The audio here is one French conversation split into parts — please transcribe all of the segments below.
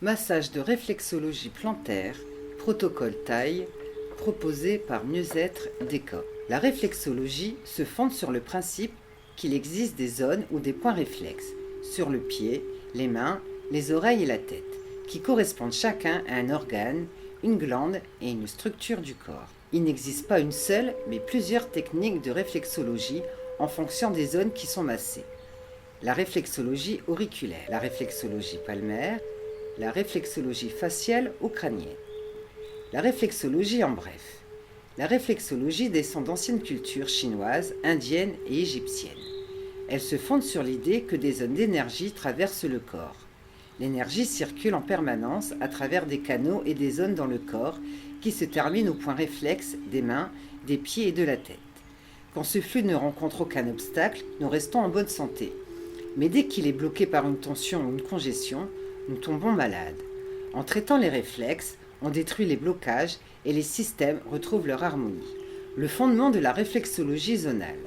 Massage de réflexologie plantaire, protocole taille, proposé par Mieux-être Déca. La réflexologie se fonde sur le principe qu'il existe des zones ou des points réflexes, sur le pied, les mains, les oreilles et la tête, qui correspondent chacun à un organe, une glande et une structure du corps. Il n'existe pas une seule, mais plusieurs techniques de réflexologie en fonction des zones qui sont massées. La réflexologie auriculaire, la réflexologie palmaire, la réflexologie faciale ou crânienne. La réflexologie en bref. La réflexologie descend d'anciennes cultures chinoises, indiennes et égyptiennes. Elle se fonde sur l'idée que des zones d'énergie traversent le corps. L'énergie circule en permanence à travers des canaux et des zones dans le corps qui se terminent au point réflexe des mains, des pieds et de la tête. Quand ce flux ne rencontre aucun obstacle, nous restons en bonne santé. Mais dès qu'il est bloqué par une tension ou une congestion, nous tombons malades. En traitant les réflexes, on détruit les blocages et les systèmes retrouvent leur harmonie. Le fondement de la réflexologie zonale.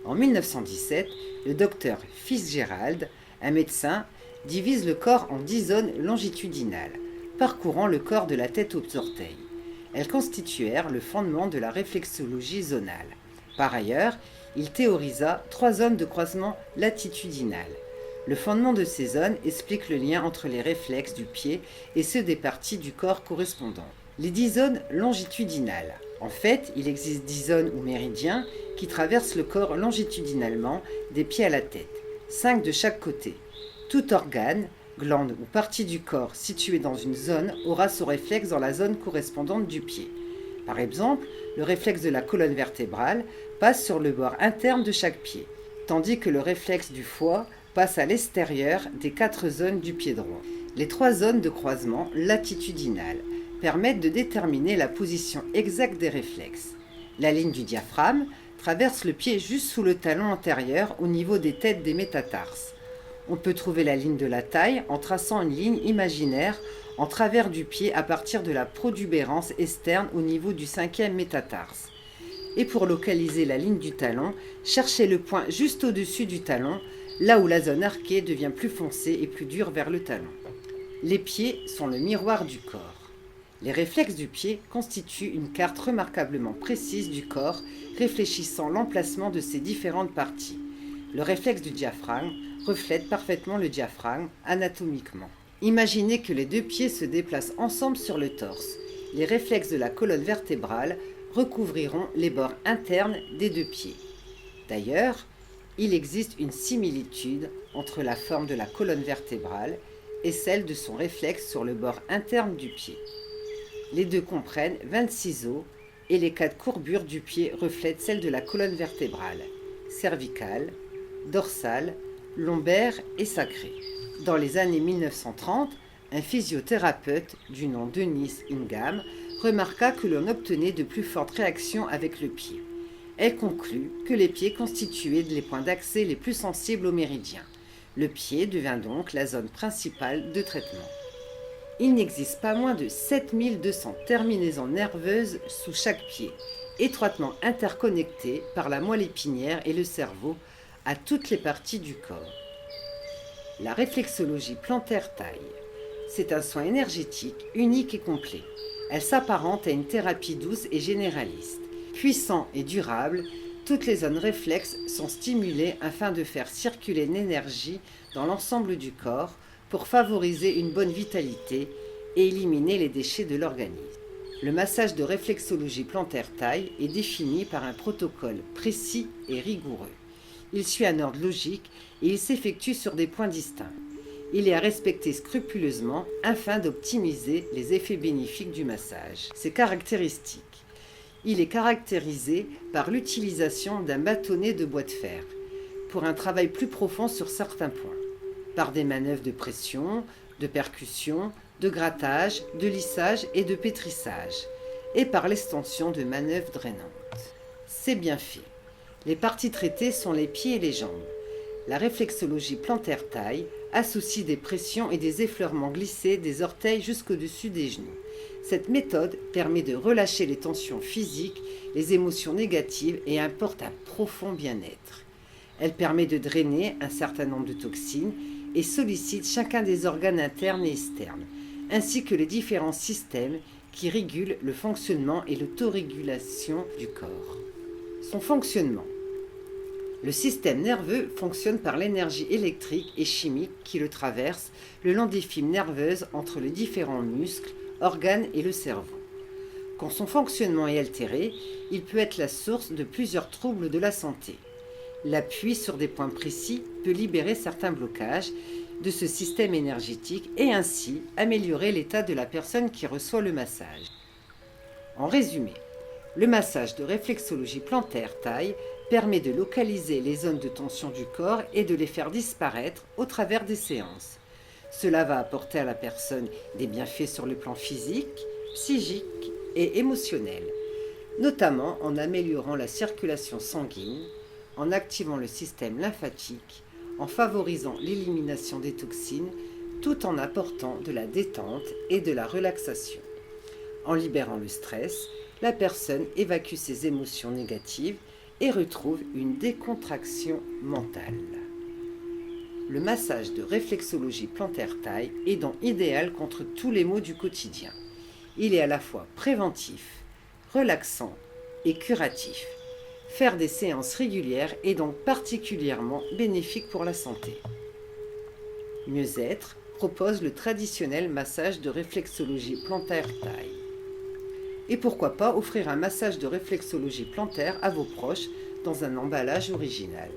En 1917, le docteur Fitzgerald, un médecin, divise le corps en 10 zones longitudinales, parcourant le corps de la tête aux orteils. Elles constituèrent le fondement de la réflexologie zonale. Par ailleurs, il théorisa 3 zones de croisement latitudinales. Le fondement de ces zones explique le lien entre les réflexes du pied et ceux des parties du corps correspondants. Les 10 zones longitudinales. En fait, il existe 10 zones ou méridiens qui traversent le corps longitudinalement des pieds à la tête, 5 de chaque côté. Tout organe, glande ou partie du corps située dans une zone aura son réflexe dans la zone correspondante du pied. Par exemple, le réflexe de la colonne vertébrale passe sur le bord interne de chaque pied, tandis que le réflexe du foie passe à l'extérieur des 4 zones du pied droit. Les 3 zones de croisement latitudinales permettent de déterminer la position exacte des réflexes. La ligne du diaphragme traverse le pied juste sous le talon antérieur au niveau des têtes des métatarses. On peut trouver la ligne de la taille en traçant une ligne imaginaire en travers du pied à partir de la protubérance externe au niveau du 5e métatarse. Et pour localiser la ligne du talon, cherchez le point juste au-dessus du talon, là où la zone arquée devient plus foncée et plus dure vers le talon. Les pieds sont le miroir du corps. Les réflexes du pied constituent une carte remarquablement précise du corps, réfléchissant l'emplacement de ses différentes parties. Le réflexe du diaphragme reflète parfaitement le diaphragme anatomiquement. Imaginez que les 2 pieds se déplacent ensemble sur le torse. Les réflexes de la colonne vertébrale recouvriront les bords internes des 2 pieds. D'ailleurs, il existe une similitude entre la forme de la colonne vertébrale et celle de son réflexe sur le bord interne du pied. Les 2 comprennent 26 os et les 4 courbures du pied reflètent celles de la colonne vertébrale, cervicale, dorsale, lombaire et sacrée. Dans les années 1930, un physiothérapeute du nom Dennis Ingham remarqua que l'on obtenait de plus fortes réactions avec le pied. Elle conclut que les pieds constituaient les points d'accès les plus sensibles aux méridiens. Le pied devint donc la zone principale de traitement. Il n'existe pas moins de 7200 terminaisons nerveuses sous chaque pied, étroitement interconnectées par la moelle épinière et le cerveau à toutes les parties du corps. La réflexologie plantaire taille. C'est un soin énergétique, unique et complet. Elle s'apparente à une thérapie douce et généraliste. Puissant et durable, toutes les zones réflexes sont stimulées afin de faire circuler l'énergie dans l'ensemble du corps pour favoriser une bonne vitalité et éliminer les déchets de l'organisme. Le massage de réflexologie plantaire taille est défini par un protocole précis et rigoureux. Il suit un ordre logique et il s'effectue sur des points distincts. Il est à respecter scrupuleusement afin d'optimiser les effets bénéfiques du massage. Ses caractéristiques. Il est caractérisé par l'utilisation d'un bâtonnet de bois de fer pour un travail plus profond sur certains points, par des manœuvres de pression, de percussion, de grattage, de lissage et de pétrissage, et par l'extension de manœuvres drainantes. C'est bien fait. Les parties traitées sont les pieds et les jambes. La réflexologie plantaire taille associe des pressions et des effleurements glissés des orteils jusqu'au-dessus des genoux. Cette méthode permet de relâcher les tensions physiques, les émotions négatives et apporte un profond bien-être. Elle permet de drainer un certain nombre de toxines et sollicite chacun des organes internes et externes. ainsi que les différents systèmes qui régulent le fonctionnement et l'autorégulation du corps. Son fonctionnement. Le système nerveux fonctionne par l'énergie électrique et chimique qui le traverse le long des fibres nerveuses entre les différents muscles, organes et le cerveau. Quand son fonctionnement est altéré, il peut être la source de plusieurs troubles de la santé. L'appui sur des points précis peut libérer certains blocages de ce système énergétique et ainsi améliorer l'état de la personne qui reçoit le massage. En résumé, le massage de réflexologie plantaire taille permet de localiser les zones de tension du corps et de les faire disparaître au travers des séances. Cela va apporter à la personne des bienfaits sur le plan physique, psychique et émotionnel, notamment en améliorant la circulation sanguine, en activant le système lymphatique, en favorisant l'élimination des toxines, tout en apportant de la détente et de la relaxation. En libérant le stress, la personne évacue ses émotions négatives et retrouve une décontraction mentale. Le massage de réflexologie plantaire taille est donc idéal contre tous les maux du quotidien. Il est à la fois préventif, relaxant et curatif. Faire des séances régulières est donc particulièrement bénéfique pour la santé. Mieux-être propose le traditionnel massage de réflexologie plantaire taille. Et pourquoi pas offrir un massage de réflexologie plantaire à vos proches dans un emballage original.